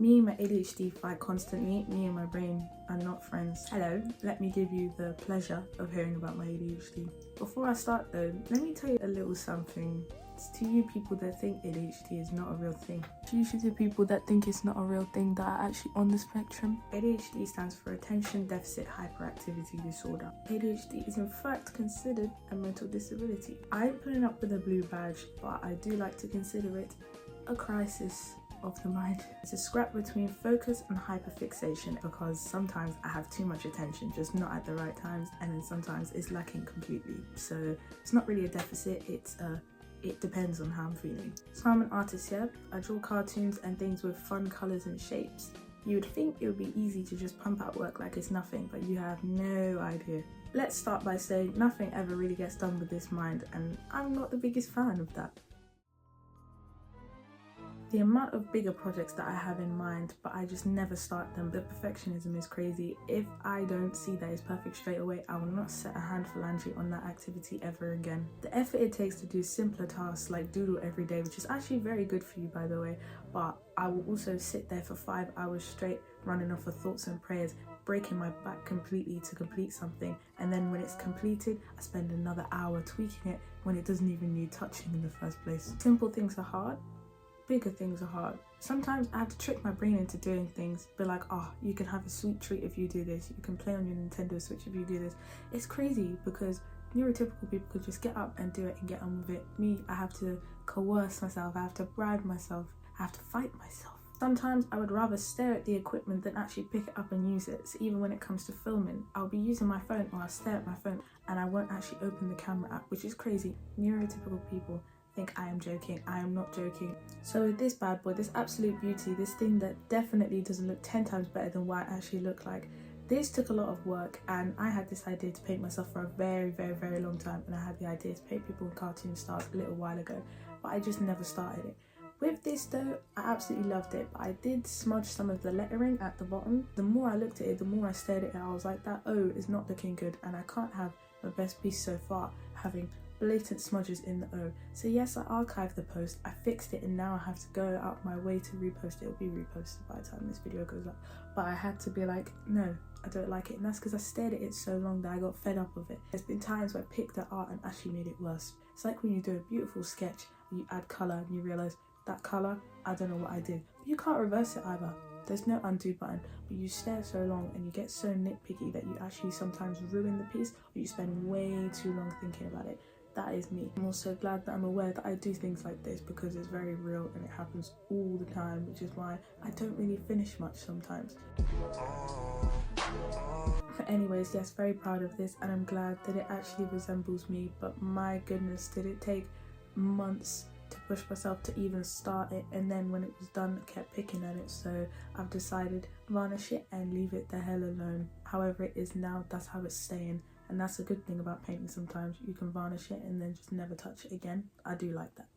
Me and my ADHD fight constantly. Me and my brain are not friends. Hello, let me give you the pleasure of hearing about my ADHD. Before I start though, let me tell you a little something. It's to you people that think ADHD is not a real thing. Usually to people that think it's not a real thing that are actually on the spectrum. ADHD stands for Attention Deficit Hyperactivity Disorder. ADHD is in fact considered a mental disability. I ain't putting up with a blue badge, but I do like to consider it a crisis of the mind. It's a scrap between focus and hyperfixation, because sometimes I have too much attention, just not at the right times, and then sometimes it's lacking completely. So it's not really a deficit, it depends on how I'm feeling. So I'm an artist, yeah? I draw cartoons and things with fun colours and shapes. You would think it would be easy to just pump out work like it's nothing, but you have no idea. Let's start by saying nothing ever really gets done with this mind, and I'm not the biggest fan of that. The amount of bigger projects that I have in mind, but I just never start them. The perfectionism is crazy. If I don't see that it's perfect straight away, I will not set a hand phalange on that activity ever again. The effort it takes to do simpler tasks like doodle every day, which is actually very good for you by the way, but I will also sit there for 5 hours straight running off of thoughts and prayers, breaking my back completely to complete something, and then when it's completed, I spend another hour tweaking it when it doesn't even need touching in the first place. Simple things are hard. Bigger things are hard. Sometimes I have to trick my brain into doing things. Be like, oh, you can have a sweet treat if you do this. You can play on your Nintendo Switch if you do this. It's crazy because neurotypical people could just get up and do it and get on with it. Me, I have to coerce myself. I have to bribe myself. I have to fight myself. Sometimes I would rather stare at the equipment than actually pick it up and use it. So even when it comes to filming, I'll be using my phone or I'll stare at my phone and I won't actually open the camera app, which is crazy. Neurotypical people think I am joking. I am not joking. So with this bad boy, this absolute beauty, this thing that definitely doesn't look 10 times better than what I actually look like, this took a lot of work, and I had this idea to paint myself for a very, very, very long time, and I had the idea to paint people in cartoon stars a little while ago, but I just never started it. With this though, I absolutely loved it, but I did smudge some of the lettering at the bottom. The more I looked at it, the more I stared at it, I was like, that O is not looking good, and I can't have my best piece so far having blatant smudges in the O. So yes, I archived the post, I fixed it, and now I have to go out my way to repost it. It'll be reposted by the time this video goes up. But I had to be like, no, I don't like it, and that's because I stared at it so long that I got fed up of it. There's been times where I picked the art and actually made it worse. It's like when you do a beautiful sketch, you add colour and you realise that colour, I don't know what I did. But you can't reverse it either. There's no undo button, but you stare so long and you get so nitpicky that you actually sometimes ruin the piece, or you spend way too long thinking about it. That is me. I'm also glad that I'm aware that I do things like this because it's very real and it happens all the time, which is why I don't really finish much sometimes. But anyways, yes, very proud of this, and I'm glad that it actually resembles me, but my goodness, did it take months to push myself to even start it, and then when it was done I kept picking at it, so I've decided varnish it and leave it the hell alone. However it is now, that's how it's staying, and that's a good thing about painting. Sometimes you can varnish it and then just never touch it again. I do like that.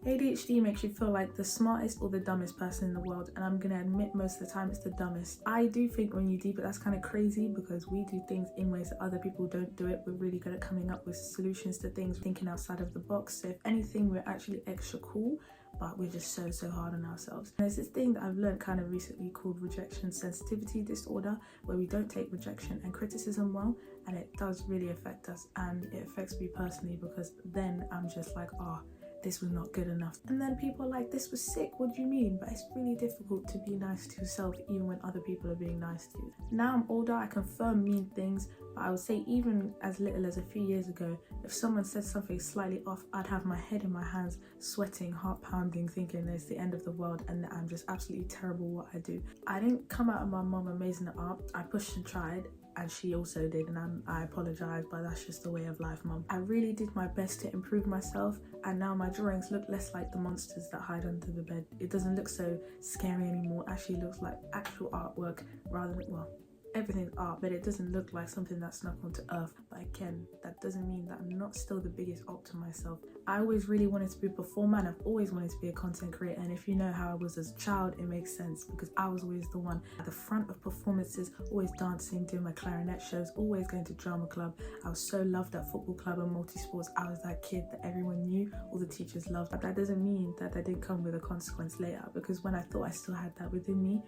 ADHD makes you feel like the smartest or the dumbest person in the world, and I'm gonna admit most of the time it's the dumbest. I do think when you deep it, that's kind of crazy because we do things in ways that other people don't do it. We're really good at coming up with solutions to things, thinking outside of the box. So if anything, we're actually extra cool, but we're just so hard on ourselves. And there's this thing that I've learned kind of recently called rejection sensitivity disorder, where we don't take rejection and criticism well, and it does really affect us, and it affects me personally because then I'm just like, oh, this was not good enough. And then people are like, this was sick, what do you mean? But it's really difficult to be nice to yourself even when other people are being nice to you. Now I'm older, I confirm mean things, but I would say even as little as a few years ago, if someone said something slightly off, I'd have my head in my hands, sweating, heart pounding, thinking it's the end of the world and that I'm just absolutely terrible what I do. I didn't come out of my mum amazing at art. I pushed and tried, and she also did, and I apologise, but that's just the way of life, mum. I really did my best to improve myself, and now my drawings look less like the monsters that hide under the bed. It doesn't look so scary anymore. It actually looks like actual artwork rather than, well, everything's art, but it doesn't look like something that's snuck onto earth. But again, that doesn't mean that I'm not still the biggest op to myself. I always really wanted to be a performer, and I've always wanted to be a content creator. And if you know how I was as a child, it makes sense, because I was always the one at the front of performances, always dancing, doing my clarinet shows, always going to drama club. I was so loved at football club and multi-sports. I was that kid that everyone knew, all the teachers loved. But that doesn't mean that didn't come with a consequence later, because when I thought I still had that within me,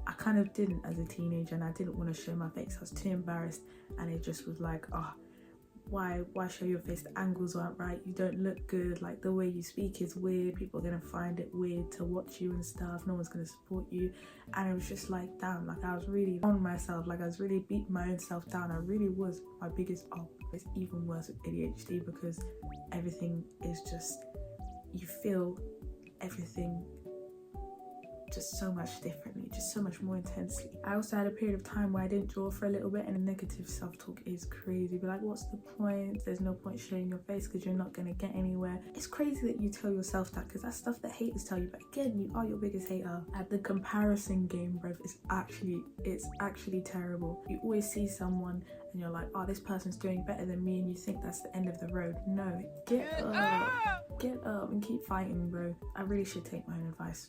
I kind of didn't as a teenager, and I didn't want to show my face. I was too embarrassed, and it just was like, oh, why show your face? The angles aren't right, you don't look good, like the way you speak is weird, people are gonna find it weird to watch you and stuff, no one's gonna support you. And it was just like, damn, like I was really on myself, like I was really beating my own self down. I really was my biggest It's even worse with ADHD, because everything is just, you feel everything just so much differently, just so much more intensely. I also had a period of time where I didn't draw for a little bit, and the negative self-talk is crazy. But like, what's the point? There's no point showing your face because you're not gonna get anywhere. It's crazy that you tell yourself that, because that's stuff that haters tell you, but again, you are your biggest hater. At the comparison game, bruv, it's actually terrible. You always see someone and you're like, oh, this person's doing better than me, and you think that's the end of the road. No, get up and keep fighting, bro. I really should take my own advice.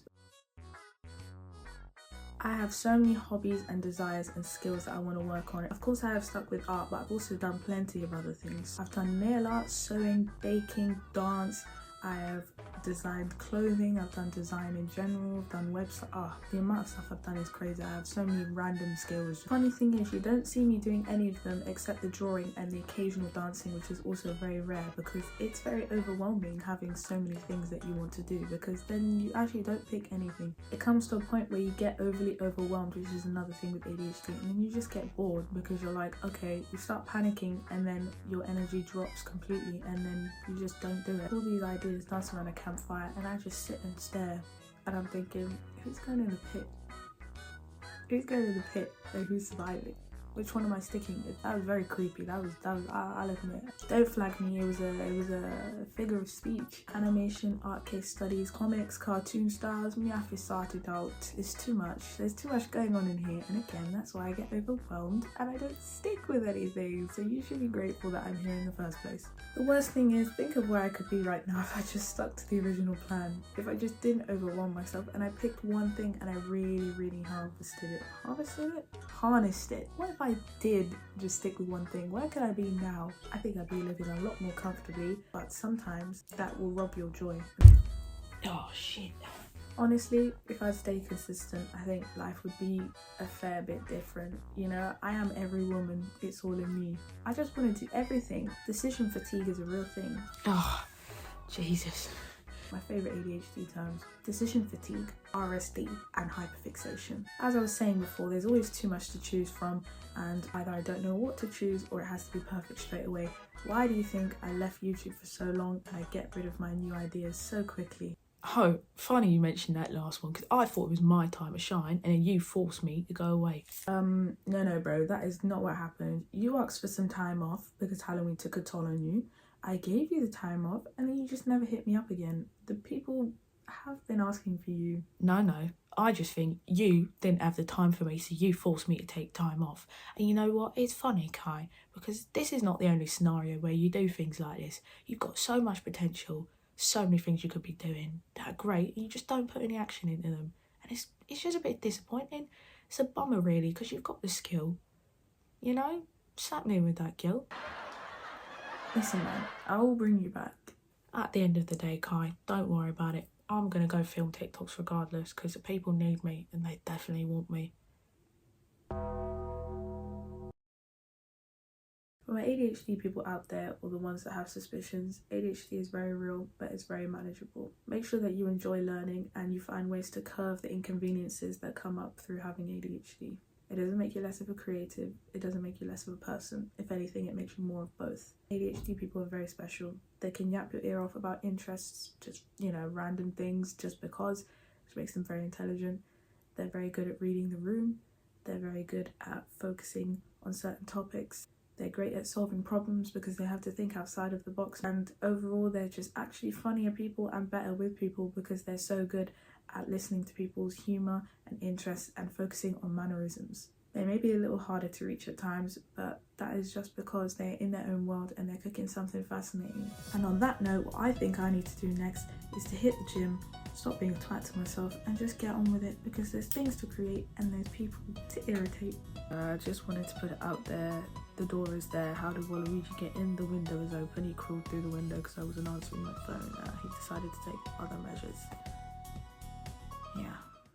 I have so many hobbies and desires and skills that I want to work on. Of course, I have stuck with art, but I've also done plenty of other things. I've done nail art, sewing, baking, dance. I have designed clothing, I've done design in general, I've done website. The amount of stuff I've done is crazy. I have so many random skills. Funny thing is, you don't see me doing any of them except the drawing and the occasional dancing, which is also very rare, because it's very overwhelming having so many things that you want to do, because then you actually don't pick anything. It comes to a point where you get overly overwhelmed, which is another thing with ADHD, and then you just get bored, because you're like, okay, you start panicking and then your energy drops completely, and then you just don't do it. All these ideas, dancing around a campfire, and I just sit and stare, and I'm thinking, who's going in the pit? Who's going in the pit and who's surviving? Which one am I sticking with? That was very creepy. That was I'll admit. Don't flag me. It was a figure of speech. Animation, art case studies, comics, cartoon styles. Me, I started out. It's too much. There's too much going on in here, and again, that's why I get overwhelmed and I don't stick with anything. So you should be grateful that I'm here in the first place. The worst thing is, think of where I could be right now if I just stuck to the original plan. If I just didn't overwhelm myself and I picked one thing and I really harnessed it. What if I did just stick with one thing? Where could I be now? I think I'd be living a lot more comfortably, but sometimes that will rob your joy. Oh shit. Honestly, if I stay consistent, I think life would be a fair bit different. You know, I am every woman, it's all in me. I just want to do everything. Decision fatigue is a real thing. Oh, Jesus. My favourite ADHD terms: decision fatigue, RSD, and hyperfixation. As I was saying before, there's always too much to choose from, and either I don't know what to choose or it has to be perfect straight away. Why do you think I left YouTube for so long and I get rid of my new ideas so quickly? Oh, funny you mentioned that last one, because I thought it was my time to shine and then you forced me to go away. No bro, that is not what happened. You asked for some time off because Halloween took a toll on you. I gave you the time off and then you just never hit me up again. The people have been asking for you. No, I just think you didn't have the time for me, so you forced me to take time off. And you know what? It's funny, Kai, because this is not the only scenario where you do things like this. You've got so much potential, so many things you could be doing that are great, and you just don't put any action into them. And it's just a bit disappointing. It's a bummer, really, because you've got the skill. You know? Slap me with that guilt. Listen, man, I will bring you back. At the end of the day, Kai, don't worry about it. I'm going to go film TikToks regardless, because the people need me and they definitely want me. For my ADHD people out there, or the ones that have suspicions, ADHD is very real, but it's very manageable. Make sure that you enjoy learning and you find ways to curb the inconveniences that come up through having ADHD. It doesn't make you less of a creative, it doesn't make you less of a person. If anything, it makes you more of both. ADHD people are very special. They can yap your ear off about interests, just, random things just because, which makes them very intelligent. They're very good at reading the room. They're very good at focusing on certain topics. They're great at solving problems because they have to think outside of the box. And overall, they're just actually funnier people and better with people because they're so good at listening to people's humour and interests and focusing on mannerisms. They may be a little harder to reach at times, but that is just because they're in their own world and they're cooking something fascinating. And on that note, what I think I need to do next is to hit the gym, stop being a twat to myself, and just get on with it, because there's things to create and there's people to irritate. I just wanted to put it out there. The door is there. How did Waluigi get in? The window is open. He crawled through the window because I wasn't answering my phone. He decided to take other measures.